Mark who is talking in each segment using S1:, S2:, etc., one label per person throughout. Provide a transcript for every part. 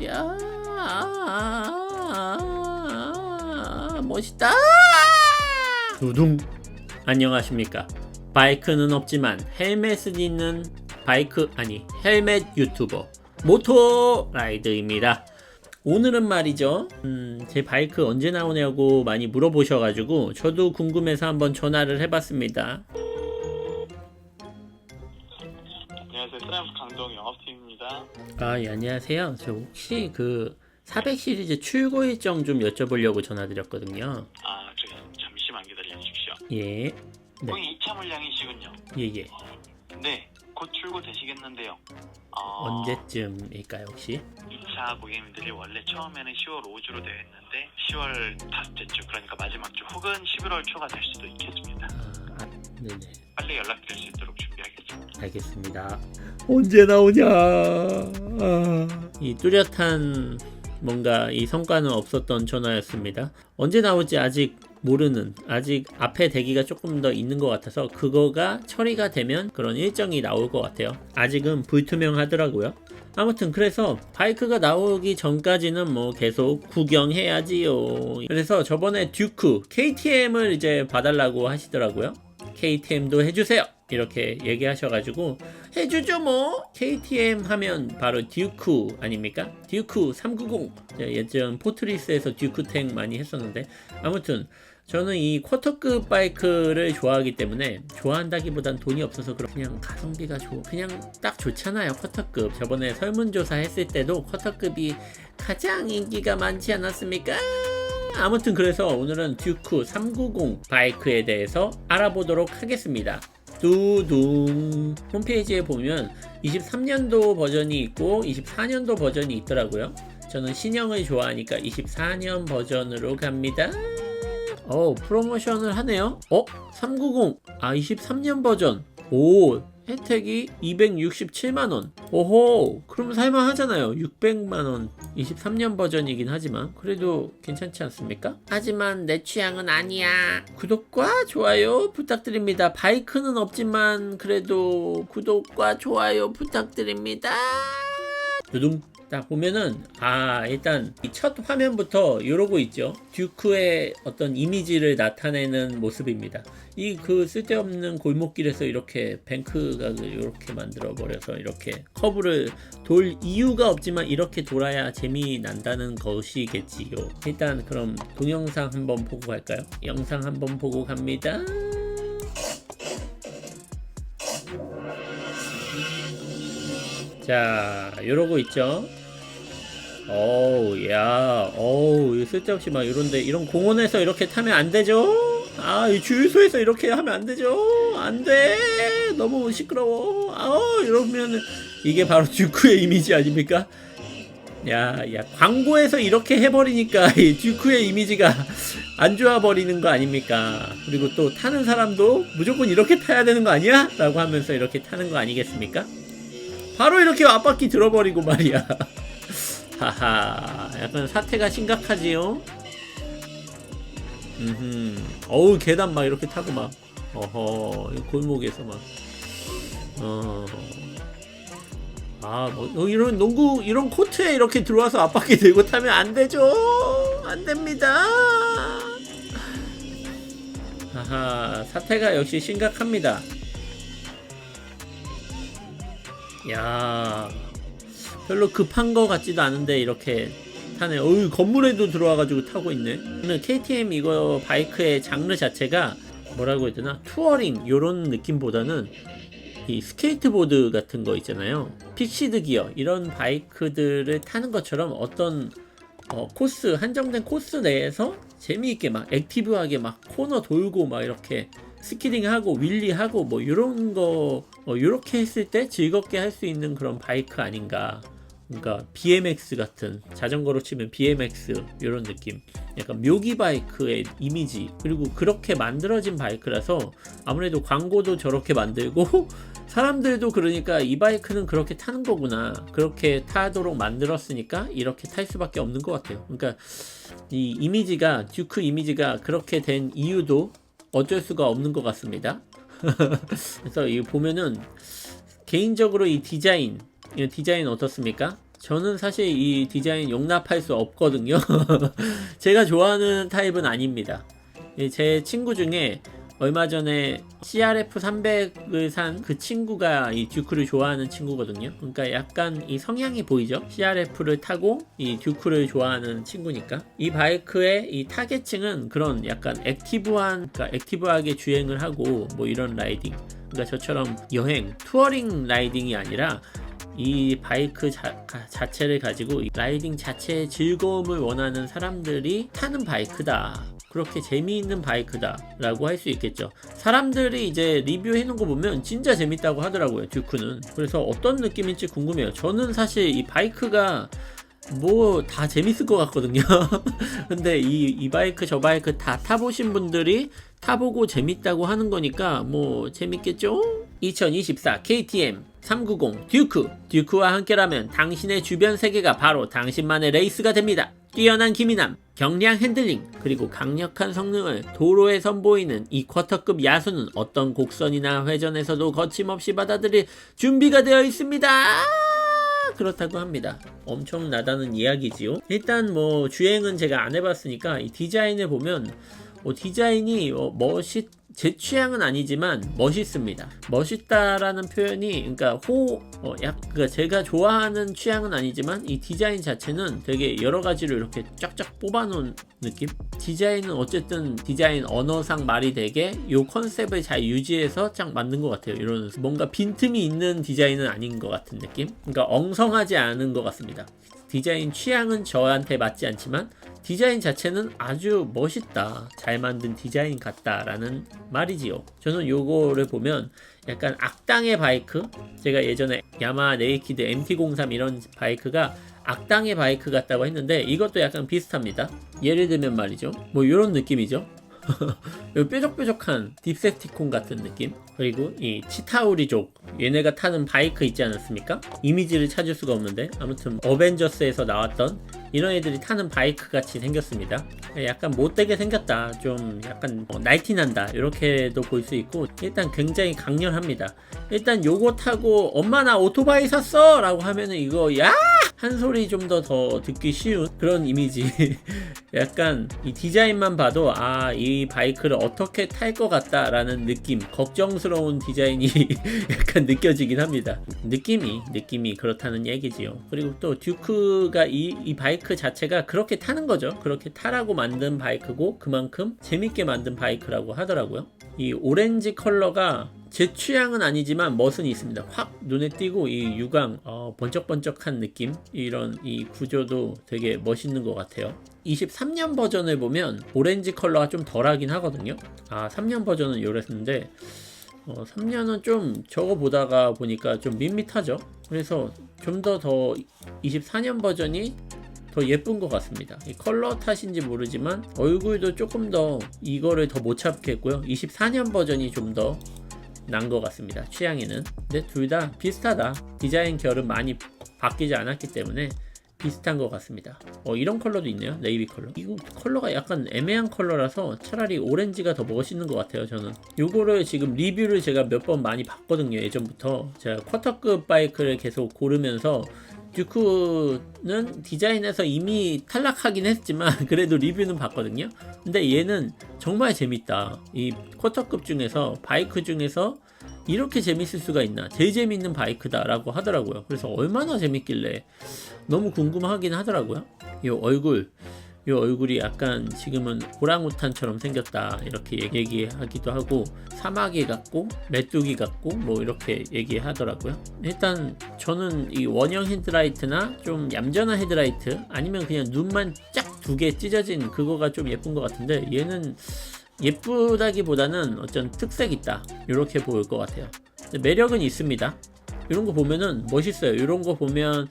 S1: 야, 멋있다. 두둥. 안녕하십니까. 바이크는 없지만 헬멧은 있는 헬멧 유튜버 모토라이드입니다. 오늘은 말이죠, 제 바이크 언제 나오냐고 많이 물어보셔가지고 저도 궁금해서 한번 전화를 해봤습니다.
S2: 안녕하세요. 트라이브 강동 영업팀입니다.
S1: 예, 안녕하세요. 저 혹시 400 시리즈 출고 일정 좀 여쭤보려고 전화드렸거든요.
S2: 잠시만 기다려 주십시오.
S1: 예. 네.
S2: 거의 2차 물량이시군요.
S1: 예.
S2: 네, 곧 출고 되시겠는데요.
S1: 언제쯤일까요, 혹시?
S2: 2차 고객님들이 원래 처음에는 10월 5주로 되어 있는데 10월 다섯째 주, 그러니까 마지막 주 혹은 11월 초가 될 수도 있겠습니다.
S1: 네네.
S2: 빨리 연락드릴 수 있도록 준비하겠습니다.
S1: 알겠습니다. 언제 나오냐? 이 뚜렷한 뭔가 이 성과는 없었던 전화였습니다. 언제 나올지 아직 모르는, 아직 앞에 대기가 조금 더 있는 것 같아서 그거가 처리가 되면 그런 일정이 나올 것 같아요. 아직은 불투명하더라고요. 아무튼 그래서 바이크가 나오기 전까지는 뭐 계속 구경해야지요. 그래서 저번에 듀크 KTM을 이제 봐달라고 하시더라고요. KTM도 해주세요 이렇게 얘기하셔가지고 해주죠 뭐. KTM 하면 바로 듀크 아닙니까? 듀크 390. 예전 포트리스에서 듀크탱 많이 했었는데, 아무튼 저는 이 쿼터급 바이크를 좋아하기 때문에, 좋아한다기보단 돈이 없어서 그냥 가성비가 그냥 딱 좋잖아요. 쿼터급 저번에 설문조사 했을 때도 쿼터급이 가장 인기가 많지 않았습니까? 아무튼 그래서 오늘은 듀크 390 바이크에 대해서 알아보도록 하겠습니다. 두둥. 홈페이지에 보면 23년도 버전이 있고 24년도 버전이 있더라고요. 저는 신형을 좋아하니까 24년 버전으로 갑니다. 프로모션을 하네요. 390. 23년 버전. 혜택이 267만원. 오호, 그럼 살만하잖아요. 600만원. 23년 버전이긴 하지만 그래도 괜찮지 않습니까? 하지만 내 취향은 아니야. 구독과 좋아요 부탁드립니다. 바이크는 없지만 그래도 구독과 좋아요 부탁드립니다. 두둥. 딱 보면은 일단 이 첫 화면부터 이러고 있죠. 듀크의 어떤 이미지를 나타내는 모습입니다. 이 쓸데없는 골목길에서 이렇게 뱅크가 이렇게 만들어 버려서 이렇게 커브를 돌 이유가 없지만 이렇게 돌아야 재미난다는 것이겠지요. 일단 그럼 동영상 한번 보고 갈까요? 영상 한번 보고 갑니다. 자, 이러고 있죠. 쓸데없이 막 이런 공원에서 이렇게 타면 안 되죠? 이 주유소에서 이렇게 하면 안 되죠? 안 돼! 너무 시끄러워. 이러면 이게 바로 듀크의 이미지 아닙니까? 광고에서 이렇게 해버리니까 이 듀크의 이미지가 안 좋아버리는 거 아닙니까? 그리고 또 타는 사람도 무조건 이렇게 타야 되는 거 아니야? 라고 하면서 이렇게 타는 거 아니겠습니까? 바로 이렇게 앞바퀴 들어버리고 말이야. 하하, 약간 사태가 심각하지요? 계단 막 이렇게 타고 막, 골목에서 막, 이런 코트에 이렇게 들어와서 앞바퀴 들고 타면 안 되죠? 안 됩니다. 하하, 사태가 역시 심각합니다. 별로 급한 거 같지도 않은데 이렇게 타네. 건물에도 들어와가지고 타고 있네. 오늘 KTM 이거 바이크의 장르 자체가 뭐라고 해야 되나? 투어링 요런 느낌보다는 이 스케이트보드 같은 거 있잖아요. 픽시드 기어 이런 바이크들을 타는 것처럼 어떤 코스, 한정된 코스 내에서 재미있게 막 액티브하게 막 코너 돌고 막 이렇게 스키딩하고 윌리하고 뭐 요런 거 요렇게 했을 때 즐겁게 할 수 있는 그런 바이크 아닌가. 그러니까 BMX 같은, 자전거로 치면 BMX 요런 느낌. 약간 묘기 바이크의 이미지. 그리고 그렇게 만들어진 바이크라서 아무래도 광고도 저렇게 만들고 사람들도 그러니까 이 바이크는 그렇게 타는 거구나, 그렇게 타도록 만들었으니까 이렇게 탈 수밖에 없는 것 같아요. 그러니까 이 이미지가, 듀크 이미지가 그렇게 된 이유도 어쩔 수가 없는 것 같습니다. 그래서 이 보면은 개인적으로 이 디자인 어떻습니까? 저는 사실 이 디자인 용납할 수 없거든요. 제가 좋아하는 타입은 아닙니다. 제 친구 중에 얼마 전에 CRF 300을 산 그 친구가 이 듀크를 좋아하는 친구거든요. 그러니까 약간 이 성향이 보이죠? CRF를 타고 이 듀크를 좋아하는 친구니까. 이 바이크의 이 타겟층은 그런 약간 그러니까 액티브하게 주행을 하고 뭐 이런 라이딩. 그러니까 저처럼 여행, 투어링 라이딩이 아니라 이 바이크 자체를 가지고 이 라이딩 자체의 즐거움을 원하는 사람들이 타는 바이크다. 그렇게 재미있는 바이크다 라고 할 수 있겠죠. 사람들이 이제 리뷰해 놓은 거 보면 진짜 재밌다고 하더라고요, 듀크는. 그래서 어떤 느낌일지 궁금해요. 저는 사실 이 바이크가 뭐 다 재밌을 것 같거든요. 근데 이 바이크 저 바이크 다 타보신 분들이 타보고 재밌다고 하는 거니까 뭐 재밌겠죠? 2024 KTM 390 듀크와 함께라면 당신의 주변 세계가 바로 당신만의 레이스가 됩니다. 뛰어난 기민함, 경량 핸들링, 그리고 강력한 성능을 도로에 선보이는 이 쿼터급 야수는 어떤 곡선이나 회전에서도 거침없이 받아들일 준비가 되어 있습니다. 그렇다고 합니다. 엄청나다는 이야기지요. 일단 뭐 주행은 제가 안 해봤으니까 이 디자인을 보면 디자인이 제 취향은 아니지만 멋있습니다. 멋있다라는 표현이 그러니까 제가 좋아하는 취향은 아니지만 이 디자인 자체는 되게 여러 가지로 이렇게 쫙쫙 뽑아놓은 느낌? 디자인은 어쨌든 디자인 언어상 말이 되게 요 컨셉을 잘 유지해서 쫙 만든 것 같아요. 이런 뭔가 빈틈이 있는 디자인은 아닌 것 같은 느낌? 그러니까 엉성하지 않은 것 같습니다. 디자인 취향은 저한테 맞지 않지만 디자인 자체는 아주 멋있다, 잘 만든 디자인 같다라는 말이지요. 저는 요거를 보면 약간 악당의 바이크, 제가 예전에 야마하 네이키드 MT-03 이런 바이크가 악당의 바이크 같다고 했는데 이것도 약간 비슷합니다. 예를 들면 말이죠, 뭐 요런 느낌이죠. 요 뾰족뾰족한 딥세티콘 같은 느낌. 그리고 이 치타우리족, 얘네가 타는 바이크 있지 않았습니까? 이미지를 찾을 수가 없는데 아무튼 어벤져스에서 나왔던 이런 애들이 타는 바이크 같이 생겼습니다. 약간 못되게 생겼다, 좀 약간 날티난다, 이렇게도 볼 수 있고, 일단 굉장히 강렬합니다. 일단 요거 타고 엄마 나 오토바이 샀어 라고 하면은 이거 야! 한 소리 좀 더 듣기 쉬운 그런 이미지. 약간 이 디자인만 봐도 이 바이크를 어떻게 탈 것 같다라는 느낌, 걱정스러운 디자인이 약간 느껴지긴 합니다. 느낌이 그렇다는 얘기지요. 그리고 또 듀크가 이 바이크 자체가 그렇게 타는 거죠. 그렇게 타라고 만든 바이크고 그만큼 재밌게 만든 바이크라고 하더라고요. 이 오렌지 컬러가 제 취향은 아니지만 멋은 있습니다. 확 눈에 띄고 이 유광 번쩍번쩍한 느낌, 이런 이 구조도 되게 멋있는 것 같아요. 23년 버전을 보면 오렌지 컬러가 좀 덜하긴 하거든요. 3년 버전은 이랬는데 3년은 좀 저거 보다가 보니까 좀 밋밋하죠. 그래서 좀 더 24년 버전이 더 예쁜 것 같습니다. 이 컬러 탓인지 모르지만 얼굴도 조금 더 이거를 더 못 찾겠고요. 24년 버전이 좀 더 난 것 같습니다, 취향에는. 근데 둘 다 비슷하다. 디자인 결은 많이 바뀌지 않았기 때문에 비슷한 것 같습니다. 이런 컬러도 있네요. 네이비 컬러. 이거 컬러가 약간 애매한 컬러라서 차라리 오렌지가 더 멋있는 것 같아요, 저는. 요거를 지금 리뷰를 제가 몇 번 많이 봤거든요, 예전부터. 제가 쿼터급 바이크를 계속 고르면서 듀크는 디자인에서 이미 탈락하긴 했지만 그래도 리뷰는 봤거든요. 근데 얘는 정말 재밌다. 이 쿼터급 중에서, 바이크 중에서 이렇게 재밌을 수가 있나, 제일 재밌는 바이크다 라고 하더라고요. 그래서 얼마나 재밌길래 너무 궁금하긴 하더라고요. 이 얼굴이 약간 지금은 오랑우탄처럼 생겼다 이렇게 얘기하기도 하고, 사마귀 같고 메뚜기 같고 뭐 이렇게 얘기하더라고요. 일단 저는 이 원형 헤드라이트나 좀 얌전한 헤드라이트, 아니면 그냥 눈만 쫙 두 개 찢어진 그거가 좀 예쁜 것 같은데, 얘는 예쁘다기보다는 어쩐 특색 있다 이렇게 보일 것 같아요. 매력은 있습니다. 이런 거 보면은 멋있어요. 이런 거 보면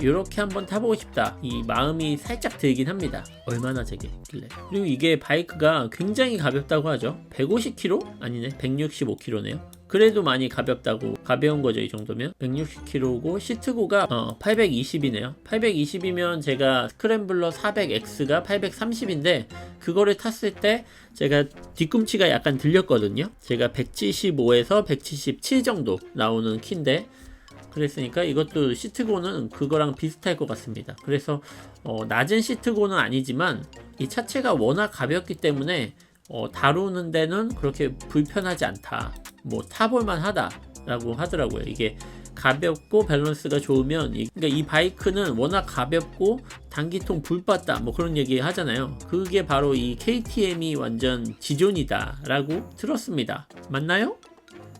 S1: 이렇게 한번 타보고 싶다, 이 마음이 살짝 들긴 합니다. 얼마나 되겠길래. 그리고 이게 바이크가 굉장히 가볍다고 하죠. 150kg? 아니네, 165kg네요. 그래도 많이 가벼운 거죠. 이 정도면 160kg고 시트고가 820이네요 820이면 제가 스크램블러 400X가 830인데 그거를 탔을 때 제가 뒤꿈치가 약간 들렸거든요. 제가 175에서 177 정도 나오는 키인데 그랬으니까 이것도 시트고는 그거랑 비슷할 것 같습니다. 그래서 낮은 시트고는 아니지만 이 차체가 워낙 가볍기 때문에 다루는 데는 그렇게 불편하지 않다, 뭐 타볼만 하다 라고 하더라고요. 이게 가볍고 밸런스가 좋으면 그러니까 이 바이크는 워낙 가볍고 단기통 불봤다 뭐 그런 얘기 하잖아요. 그게 바로 이 KTM이 완전 지존이다 라고 들었습니다. 맞나요?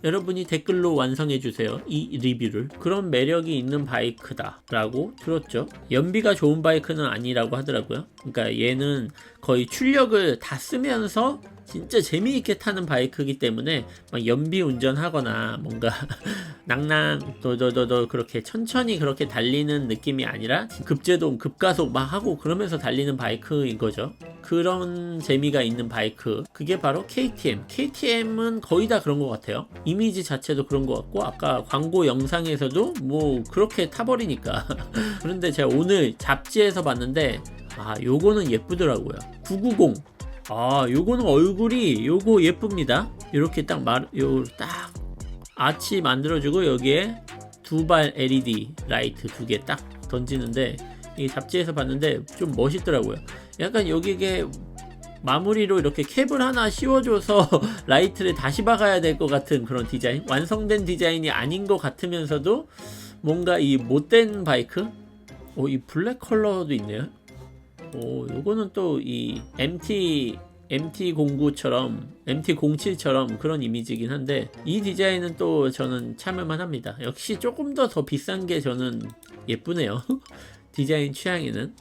S1: 여러분이 댓글로 완성해주세요. 이 리뷰를. 그런 매력이 있는 바이크다 라고 들었죠. 연비가 좋은 바이크는 아니라고 하더라고요. 그러니까 얘는 거의 출력을 다 쓰면서 진짜 재미있게 타는 바이크이기 때문에 막 연비 운전하거나 뭔가 낭낭 도도도도 그렇게 천천히 그렇게 달리는 느낌이 아니라 급제동 급가속 막 하고 그러면서 달리는 바이크인 거죠. 그런 재미가 있는 바이크, 그게 바로 KTM. KTM은 거의 다 그런 것 같아요. 이미지 자체도 그런 것 같고 아까 광고 영상에서도 뭐 그렇게 타버리니까 그런데 제가 오늘 잡지에서 봤는데 요거는 예쁘더라고요. 990. 요거는 얼굴이 요거 예쁩니다. 이렇게 딱 딱 아치 만들어주고 여기에 두발 LED 라이트 2개 딱 던지는데 이 잡지에서 봤는데 좀 멋있더라고요. 약간 여기에 마무리로 이렇게 캡을 하나 씌워줘서 라이트를 다시 박아야 될 것 같은 그런 디자인, 완성된 디자인이 아닌 것 같으면서도 뭔가 이 못된 바이크. 이 블랙 컬러도 있네요. 요거는 또 이 MT09처럼 MT07처럼 그런 이미지긴 한데 이 디자인은 또 저는 참을만 합니다. 역시 조금 더 비싼 게 저는 예쁘네요. 디자인 취향에는.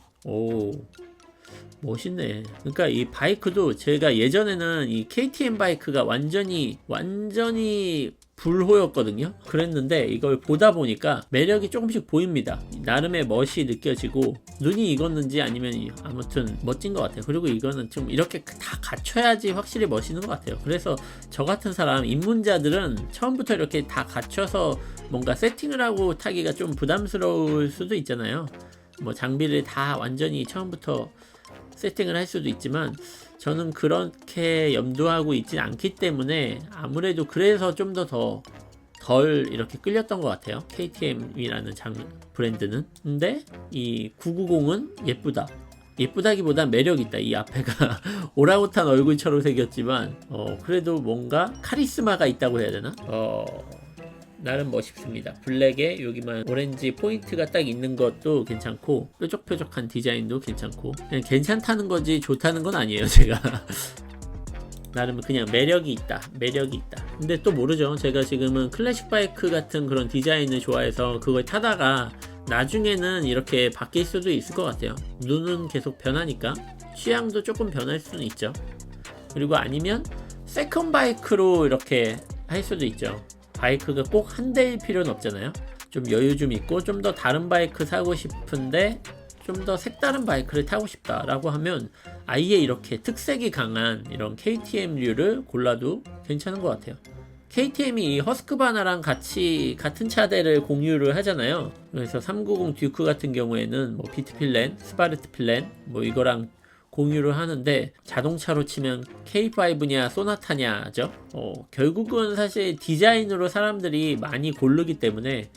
S1: 멋있네. 그러니까 이 바이크도 제가 예전에는 이 KTM 바이크가 완전히 불호였거든요. 그랬는데 이걸 보다 보니까 매력이 조금씩 보입니다. 나름의 멋이 느껴지고 눈이 익었는지 아니면 아무튼 멋진 것 같아요. 그리고 이거는 좀 이렇게 다 갖춰야지 확실히 멋있는 것 같아요. 그래서 저 같은 사람 입문자들은 처음부터 이렇게 다 갖춰서 뭔가 세팅을 하고 타기가 좀 부담스러울 수도 있잖아요. 뭐 장비를 다 완전히 처음부터 세팅을 할 수도 있지만 저는 그렇게 염두하고 있진 않기 때문에 아무래도 그래서 좀 더 덜 이렇게 끌렸던 것 같아요. KTM이라는 브랜드는. 근데 이 990은 예쁘다기보단 매력있다. 이 앞에가 오랑우탄 얼굴처럼 생겼지만 그래도 뭔가 카리스마가 있다고 해야 되나? 나름 멋있습니다. 블랙에 여기만 오렌지 포인트가 딱 있는 것도 괜찮고 뾰족뾰족한 디자인도 괜찮고 그냥 괜찮다는 거지 좋다는 건 아니에요. 제가 나름 그냥 매력이 있다. 근데 또 모르죠. 제가 지금은 클래식 바이크 같은 그런 디자인을 좋아해서 그걸 타다가 나중에는 이렇게 바뀔 수도 있을 것 같아요. 눈은 계속 변하니까 취향도 조금 변할 수는 있죠. 그리고 아니면 세컨 바이크로 이렇게 할 수도 있죠. 바이크가 꼭 한 대일 필요는 없잖아요. 좀 여유 좀 있고 좀 더 다른 바이크 사고 싶은데 좀 더 색다른 바이크를 타고 싶다라고 하면 아예 이렇게 특색이 강한 이런 KTM류를 골라도 괜찮은 것 같아요. KTM이 이 허스크바나랑 같은 차대를 공유를 하잖아요. 그래서 390 듀크 같은 경우에는 뭐 비트필렌, 스바르트필렌 뭐 이거랑 공유를 하는데 자동차로 치면 K5냐 소나타냐죠. 결국은 사실 디자인으로 사람들이 많이 고르기 때문에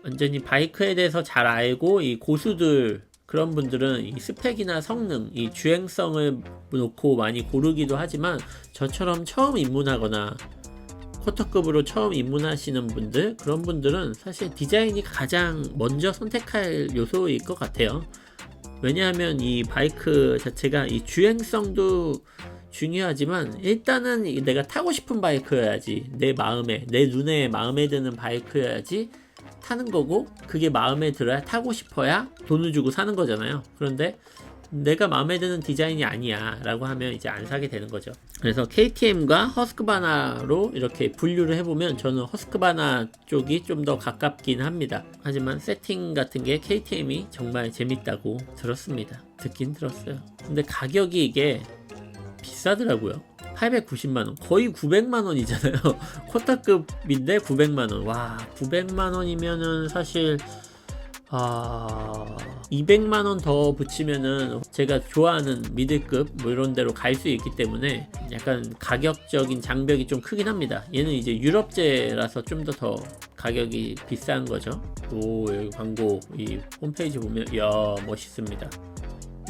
S1: 완전히 바이크에 대해서 잘 알고 이 고수들 그런 분들은 이 스펙이나 성능, 이 주행성을 놓고 많이 고르기도 하지만 저처럼 처음 입문하거나 쿼터급으로 처음 입문하시는 분들, 그런 분들은 사실 디자인이 가장 먼저 선택할 요소일 것 같아요. 왜냐하면 이 바이크 자체가 이 주행성도 중요하지만 일단은 내가 타고 싶은 바이크여야지, 내 눈에 마음에 드는 바이크여야지 타는 거고, 그게 마음에 들어야 타고 싶어야 돈을 주고 사는 거잖아요. 그런데 내가 마음에 드는 디자인이 아니야 라고 하면 이제 안 사게 되는 거죠. 그래서 KTM과 허스크바나로 이렇게 분류를 해보면 저는 허스크바나 쪽이 좀 더 가깝긴 합니다. 하지만 세팅 같은 게 KTM이 정말 재밌다고 들었습니다. 듣긴 들었어요. 근데 가격이 이게 비싸더라고요. 890만원, 거의 900만원이잖아요. 쿼터급인데 900만원. 와, 900만원이면은 사실 200만원 더 붙이면은 제가 좋아하는 미들급 뭐 이런 데로 갈 수 있기 때문에 약간 가격적인 장벽이 좀 크긴 합니다. 얘는 이제 유럽제라서 좀 더 가격이 비싼 거죠. 오, 여기 광고 이 홈페이지 보면 이야 멋있습니다.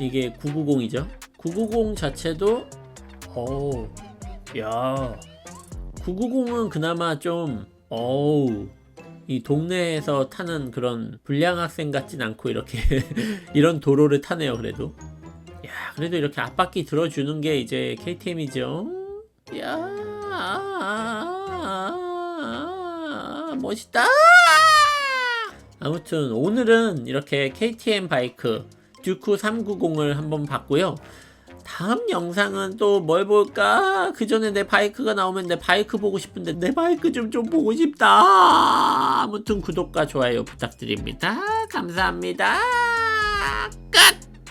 S1: 이게 990이죠. 990 자체도 어우 야 990은 그나마 좀 어우 이 동네에서 타는 그런 불량 학생 같진 않고 이렇게 이런 도로를 타네요. 그래도 야 그래도 이렇게 앞바퀴 들어주는 게 이제 KTM이죠. 야 멋있다. 아무튼 오늘은 이렇게 KTM 바이크 듀크 390을 한번 봤고요. 다음 영상은 또 뭘 볼까? 그 전에 내 바이크가 나오면 내 바이크 보고 싶은데 내 바이크 좀 보고 싶다. 아무튼 구독과 좋아요 부탁드립니다. 감사합니다. 끝!